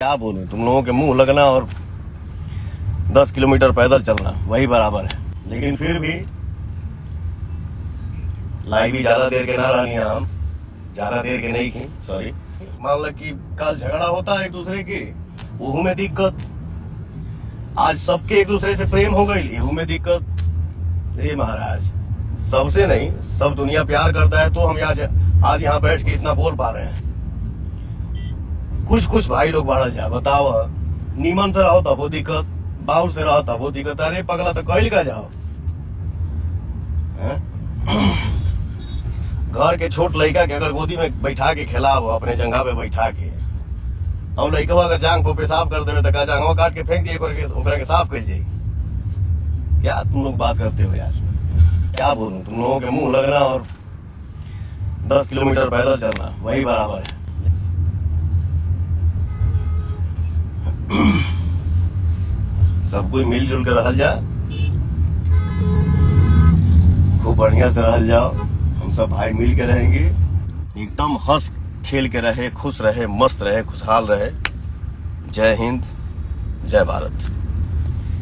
क्या बोलूं, तुम लोगों के मुंह लगना और 10 किलोमीटर पैदल चलना वही बराबर है। लेकिन फिर भी लाइव भी ज्यादा देर के ना रहनी, हम ज्यादा देर के नहीं की। सॉरी, मान लो कि कल झगड़ा होता है एक दूसरे के, ओहू में दिक्कत। आज सबके एक दूसरे से प्रेम हो गई, एहू में दिक्कत। ये महाराज, सबसे नहीं, सब दुनिया प्यार करता है तो हम आज यहाँ बैठ के इतना बोल पा रहे हैं। कुछ भाई लोग बढ़ जाए, बताओ, नीमन से रहो तब वो दिक्कत, बाउर से रहो तब वो दिक्कत। अरे पगला तो कहल का जाओ। घर के छोट लड़का के अगर गोदी में बैठा के खिलाओ, अपने जंघा पे बैठा के, और लड़का अगर जांग पे पेशाब कर देवे तो जांगवा काट के फेंक दिए ओकरा के साफ कर जाई। क्या तुम लोग बात करते हो यार? क्या बोलूं, तुम लोगों के मुंह लगना और 10 किलोमीटर पैदल चलना वही बराबर है। सब कोई मिलजुल कर रहल जा, खूब बढ़िया से रहल जाओ। हम सब भाई मिल के रहेंगे, एकदम हंस खेल के रहे, खुश रहे, मस्त रहे, खुशहाल रहे। जय हिंद, जय भारत।